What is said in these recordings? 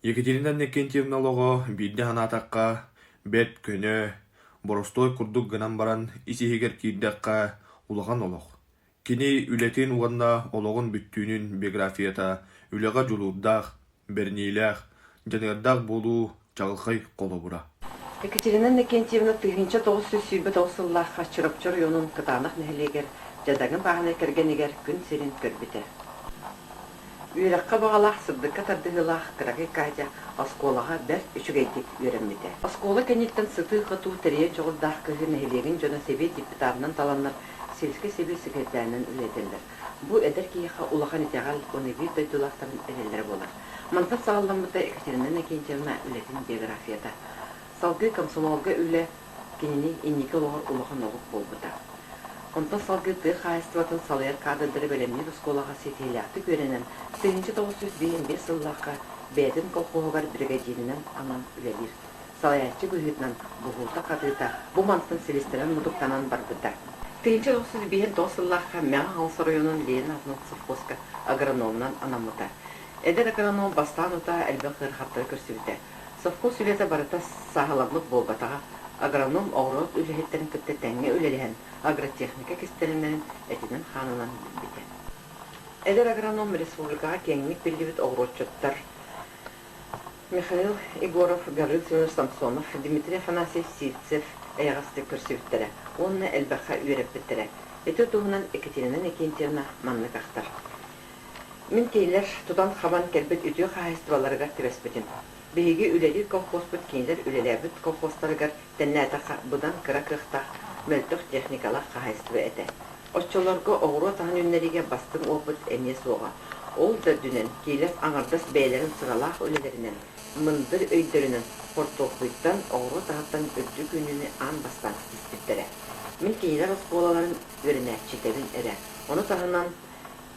Екатерина Никентьевна лого бидde ханатаққа бет көне боростой курдук гынан баран исихигер киирдаққа улахан олох. Кини үлетин уанна ологун бүттүүнүн биографията үлеға жулуудақ, бернилях, жанырдақ болу чағылхай қолобура. Екатерина Никентьевна 1909 жыллаққа чырапчыр юнун кытанық нәхелегер жадагын бағына кергенегер күн серин көрбіте. Үйраққа бағалақ сырдыққа тардығылақ кырағы кайда асколаға бәрт үшігейдік үйренмеде. Аскола кәнеттен сыты қыту тәрие жоғырдақ күйі нәхелеген жона себе депутатынан таланлар селіске себе секретарынан үледілдер. Бұ әдір кейіға улахан етеғал оны бір дойдулақтарын әлелері болар. Мантат сағаламыда Екатерина Никентьевна үлетін биографияда. Салгы комсомолга үлі кенені енеке олғыр улахан олық болбыда. Онта салгыты қайыстыватын салайар кадрлары бөлемнер ұсколаға сетелияқты көренен 1905 жыллаққа бәдін колхоғығар бригадирінен анан үлелер. Салаярчы көйітнен бұғылта қадыда бұл манттың селестерен мұдықтанан барбыда. 1905 жыллаққа мәң алсы районын Ленин атының совхозка агрономнан анамыда. Әдер агроном бастан ұта әлбен қырғаттары көрсібіде. Совхоз үлеті барыта сағаламлық болбатаға агроном оғырот үліхеттерін күтті тәңе үлеліген агротехника кестерінен әтінен ханынан бітен. Әдер агроном республикаға кеңнік білдебіт оғыротчыттар Михаил Егоров, Гаврил Семенович Самсонов, Дмитрий Афанасьев Сильцев әйғасты көрсібіттірі. Онына әлбәққа үйреп біттірі. Әті туғынан Екатерина Никентьевна манны қақтар. Мен кейлер тұдан қабан кәлбет үтіе қағыстываларға тібәспетін. Бейге үлелер колхозбыт кейіндер үлеләбіт колхозтарығар тәннәтіға бұдан қыра-қықтақ мөлтіқ техникалақ қағайыстывы әті. Отчоларға оғыру атаған үнлеріге бастың опыт әне соға. Ол да дүнен кейлер аңырдас бәйлерін сыралақ үлелерінен, мындыр өйдерінен портоқбыттан оғыру атағаттан өдді күніне ан бастан кеспеттірі. Мен кейлер осқолаларын өріне четерін әрі. Оны тағынан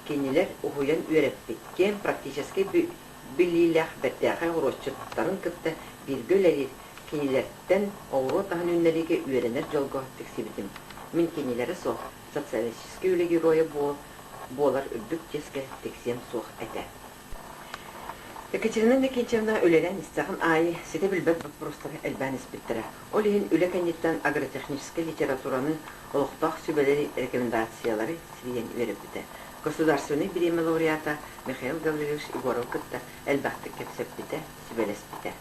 кейлер ұғыян өреппет. Кен практически Билилях бәттәғай ғыротчыттарын күтті бір гөлелер кенелерден оғыру тағын үнлеріге үйренер жолға тексебітім. Мен кенелері соқ, социалистический үлігі ройы болар үрдік теске тексем соқ әті. Екатерина Никентьевна үлелен істіғын айы сеті білбәт въпростары әлбән іспеттірі. Ол ең үлі кәнеттен агротехнический литератураны олықтақ сөбелері рекомендациялары сирен өріп біті. Государственный премия лауреата Михаил Гаврилович Егоров кытта әлбәқті кепсеп біті, сібелес біті.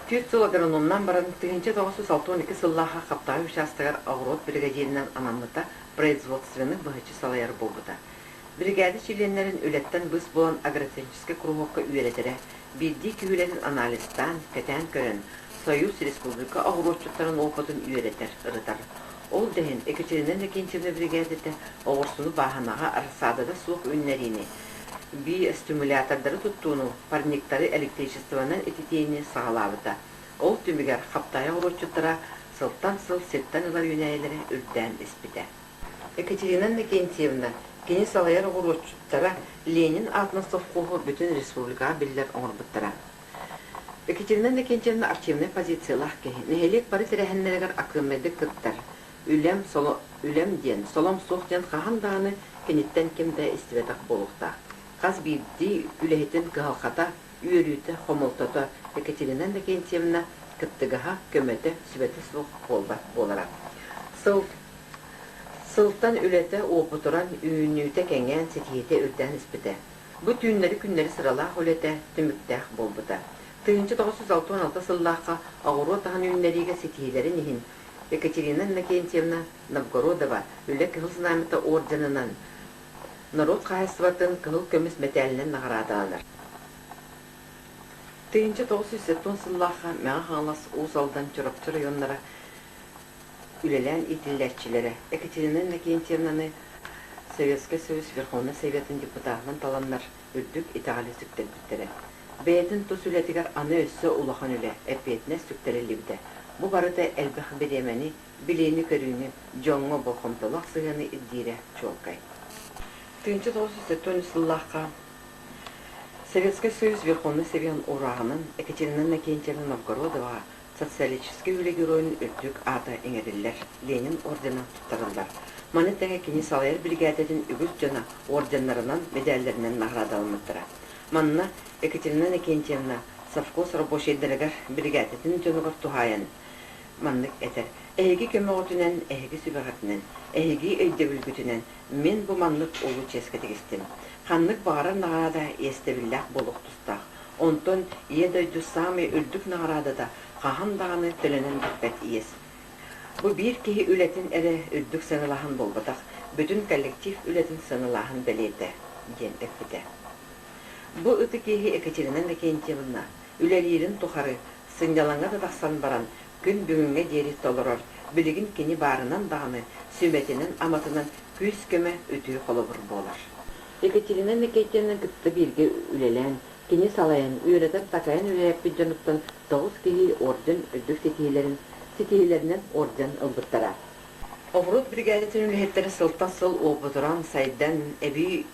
Түрт жыл агрономнан баран 1962 сыллаға қаптағы участығар Ауғырот бригадирінен анамлыта производственный бұғычы салайар болбыда. Бригады чиленлерін өлеттен бұз болан агротехнический кругоққа үйретері, бірді күйелерін анализтан, кәтән көрін, Союз Республика Ауғыротчыттарын опытын үйретер, ұрытар. Ол дәйін Екатерина Никентьевна бригадеті оғырсыны бағанаға арсадада суық үнлеріне, би стимулятордары тұттуыны, парниктары электричествоның ететейіне сағалабыда. Ол түмігер қаптайы ғыротчыттара сылттан сыл сеттан ұлар үнәйелері үрдән іспіде. Екатерина Никентьевна кені салайар ғыротчыттара Ленин атының совхозы бүтін республикаға білдер оңырбыттара. Екатерина Никентьевна активный позициялақ кей, нәхелек бары тірәхінлерігер акымеді күттар. Үлем ден, солом соқ ден қаған дағыны кенеттен кемді істіветақ болуқта. Қаз бейді үләйетін қығалқата, үйерүйті, қомылтата Екатерина Никентьевна кіттігіға көметі сүбеті соқ болара. Сылттан үлеті опытыран үйінүйті кәнген сетиеті үрден іспіті. Бұ түйінлері күнлері сыралақ үлеті түміктәқ болбыда. 1916 сыллаққа ағыру атаған үйінлеріге сетиелері нехін Екатерина Никентьевна Новгородова үлі кығыл знамета орденынан народ қайыстыватын кығыл көміс мәтәлінен нағырадаланыр. 1970 сыллаға мәң қаңлас ұзалдан чұрапчы районлары үлелән итілләтчілері Екатерина Никентьевнаны Советский Союз Верховный Советін депутатынан таланлар үрдік итағалы сүктер біттері. Бәйетін тұс үлетігер аны өссі ұлақан үлі әпетіне сүктері лебді. Бұ барыда әлбәқ беремені, білейіні көріні, жоңғы болқымтылық сығыны иддері чолқай. 1970 жыллаққа Советский Союз Верховный Совет урағының Екатерина Никентьевна Новгородова социалистический үлі геройын үрдік аты еңерілер, Ленин ордені тұттарылар. Маны тәңе кені салайыр бригадетін үгіз жана орденларынан, медаллерінен нағырады алмыттыра. Манна Екатерина Никентьевна совхоз рабочийдерегер бригадатын жонугар тухайан маннык этер. Эһиги көмөгөтүнен, эһиги сүбөгөтүнен, эһиги өйдөбүлгүтүнен мен бу маннык олу ческе тегистим. Ханнык багарар нагарада эстебиллах болук тустак. Онтон едойду сами үрдүк нагарада да хахан даганы төленен бекбет иес. Бу бир киһи үлетин эре үрдүк сыгылахан болбатак, бүтүн коллектив үлетин сыгылахан белете диен эппите. Бу ыты киһи Екатерина Никентьевна үлелерин тухары сыңдалаңа да тахсан баран күн бүгүнгө дери толорор, билигин кини барынан даганы сүбетинен аматынан күз көмө өтүү холобур болар. Екатерина Никентьевна гытты бирге үлелен, кини салайын, үйретеп такайын үлелеп биджануттан 9 киһи орден үрдүк сетиһилеринен орден ылбыттара. Оврут бригадатын үлехеттері сылтан сыл обудуран сайдан эби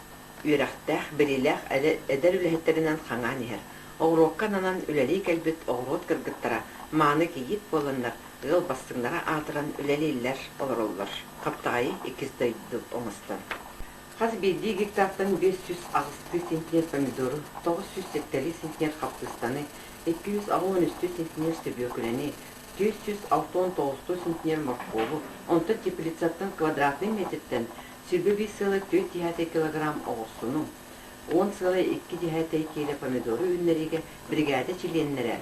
үйрақтақ, бірилақ әдер үлехеттерінен қаңан ехер. Оғруққан анан үлелей кәлбет оғрут кіргіттара, маны кейіп болынлар, ғыл бастыңлара атыран үлелейлер олар. Қаптағайы 2 дойды оңыстан. Қаз бердей гектартан 560 сентнер помидору, 980 сентнер қаптыстаны, 213 сентнер сөбөкілені, 469 сентнер моркову, онты теплицаттан квадратный метрден сүбөби сылы 4 килограмм оғысыну, 10 сылы 2 келі помидору үннериге бригада чиленнері.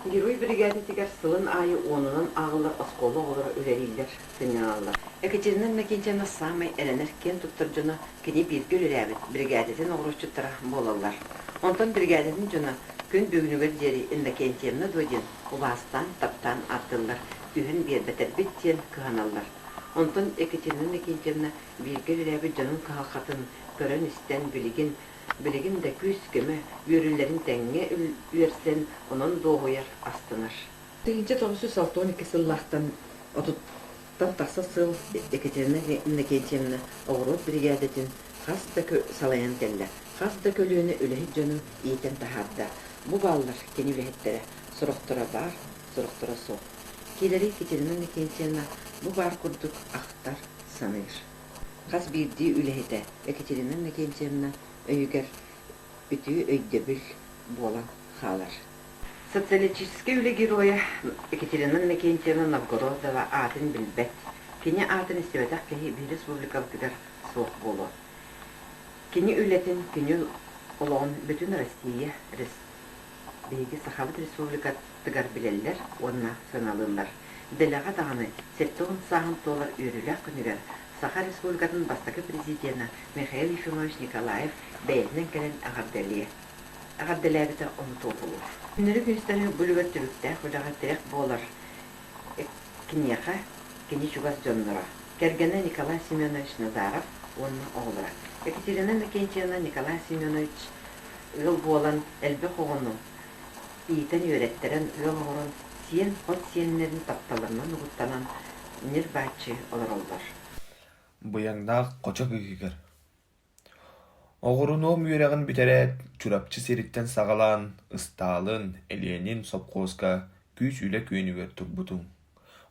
Герой бригады тегер сылын айы онынан ағылар осколы олар үлерилер сынялар. Екатерина Никентьевна самай әренер кен туттар жона кені бірге үлерәбіт бригадетін оғырышчыттара болалар. Онтан бригадетін жона күн бүгінігер дері Никентьевна дойден уластан таптан артылар, үйін бербетер біттен кығаналар. Онтан Екатерина Никентьевна бірге үлерәбіт жонын қағақатын көрін істен білігін де күз көмі үйрілерін тәңге үйерсен, онын доғыяр астыныр. 1912 сыллақтан отуттан тақсы сыл Екатерина Никентьевна оғырот бригадетін қаста салаян кәлі. Қаста көліні үләхет жону иетен тахарда. Бұ баллар кені үләхеттері сұрықтыра бар, сұрықтыра соқ. Келері Екатерина Никентьевна бұ бар күрдік ақтар саныр. Қас бірді үләхеті Екатерина Никентьевна өйгер үті өйдебіл болан қалар. Социалистический үлі героя Екатерина Никентьевна Новгородова атын білбет. Кені атын істебетақ кені бір республикалдығар соқ болу. Кені үлетін кені олығын бүтін Россия бейгі Сахавыт республикатығар білелер, онына саналылар. Дәліға дағаны сәттіғын сағын толар үйрілі күнігер Саха республикатын бастакы президенті Михаил Ефимович Николаев бәйінен кәлін ағардәләбіті ұмыту болу. Күнірі күністері бүлігер түрікті құлаға тірек болар кенеға кене чугас жонлара. Кергені Николай Семенович Назаров онына оғылыра. Екатерина Никентьевна Николай Семенович ғыл болан әлбі қоғыну иетен өреттерін ғыл оғырын сен от сенлерін тапталарынан ұғыттанан нер бәтші олар олар. Быяңнақ қочақ үгігер. Оғырыном үйрәғін бітерет, чурапчы серіттен сағалан, ысталын, әленін сопқозға күз үлі күйінігер тұқбұтың.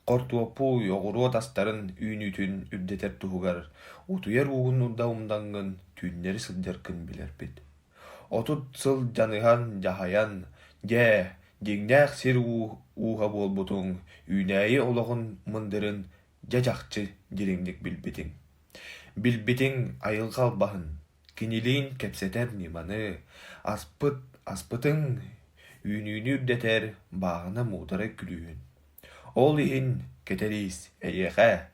Қортуапу оғыру атастарын үйінүтін үбдетер тұғығар, ұтуер уғын ұлда ұмдаңғын түйіннері сылдеркін білер бет. Отут сыл жаныған жахаян, дегнәқ сер уға бол бұтың, үйнәйі олығын мұндырын жажақчы дереңдік білбетің. Білбетің айылғал бағын, кенелейін кәпсетер неманы, аспытың үйнүйіні үбдетер бағына мұдары күлүйін. Ол ең кетерейіз әйеға,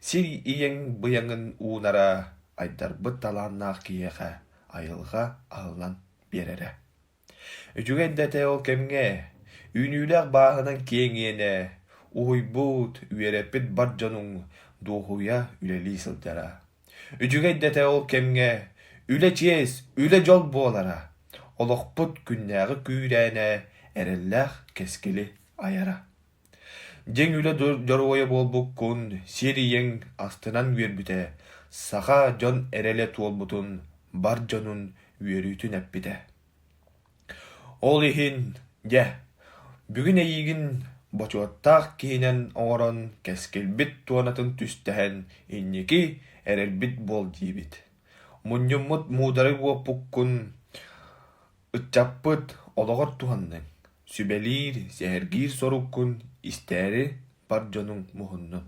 сир иең бұяңын уынара, айдарбыт таланнақ киеға, айылға алынан берері. Үтігі әддәті ол кәмге, үйнүйләқ бағынан кеңене, уйбут үйереппет бар жаның доғуя үлелі сылдара. Үтігі әддәті ол кәмге, үле чез, үле жол болара, олықпыт күннәғі күйрәне, әрелләқ кескілі аяра. Жең үле дөройы болбук күн, сериең астынан үйербіте, саға жон әреле туолбутун, бар жонун үйерүйтін әппіте. Ол ехін, бүгін әйігін бочуаттақ кейінен оңырын кәскелбет туанатын түстәһен иннеки әрелбет бол дейбет. Мұннымыт мудары оппук күн, үтчаппыт олоҕор туһанныҥ, сүбэлиир, сэһэргиир соруккун истээри бар дьонуҥ муһуннун.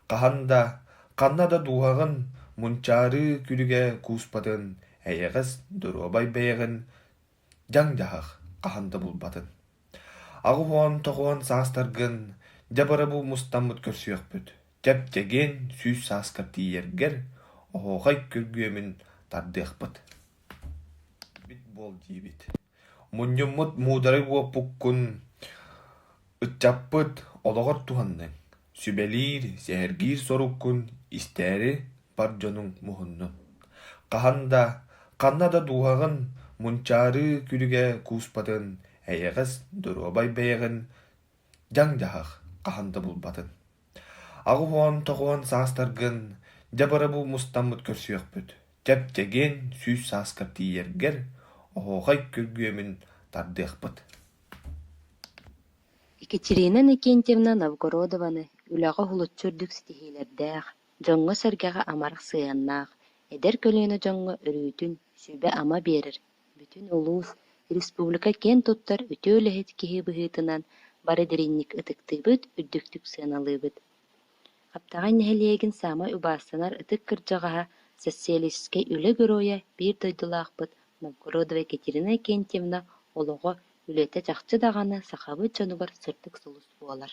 Ханна да дууһаҕын мунчаары күлүгэ кууспатын, эйэҕэс доруобай бэйэҕин дьаҥдьаһах хаһанда булбатын. Аҕуһуон тоҕуон саастаргын дьабарабу мустаммыт көрсүөхпүт. Дьэп-дьэгиэн сүүс сааскар тиийэргэр оһоохай көргүөмүн тардыахпыт. Бит буол диибит. Мунньуммут муударай уоппуккун ытчаппыт олоҕор туһанныҥ, сүбэлиир, сэһэргиир соруккун истээри бар дьонуҥ муһуннун. Ханна да дууһаҕын мунчаары күлүгэ кууспатын, эйэҕэс доруобай бэйэҕин дьаҥдьаһах хаһанда булбатын. Аҕуһуон тоҕуон саастаргын дьабарабу мустаммыт көрсүөхпүт. Дьэп-дьэгиэн сүүс сааскар тиийэргэр оһоохай көргүөмүн тардыахпыт. Екатерина Никентьевна Новгородованы үлэҕэ хулуччурдук стихиилэрдээх, дьоҥҥо сэргэҕэ амарах сыаннаах, эдэр көлөөнө дьоҥҥо өрүүтүн сүбэ ама биэрэр, бүтүн улуус, республика кен туттар өтөөлэһит киһи быһыытынан бары дэринник ытыктыыбыт үрдүктүк сыаналыыбыт. Хаптаҕа нэһэлиэгин саамай убаастанар ытык кырдьаҕаһа социалистскай үлэ гөрөөйэ биир дойдулаахпыт Новгородова Екатерина Никентьевна олоҕо үлэтэ чахчы даҕаны сахабыт дьонугар сырдык сулус буолар.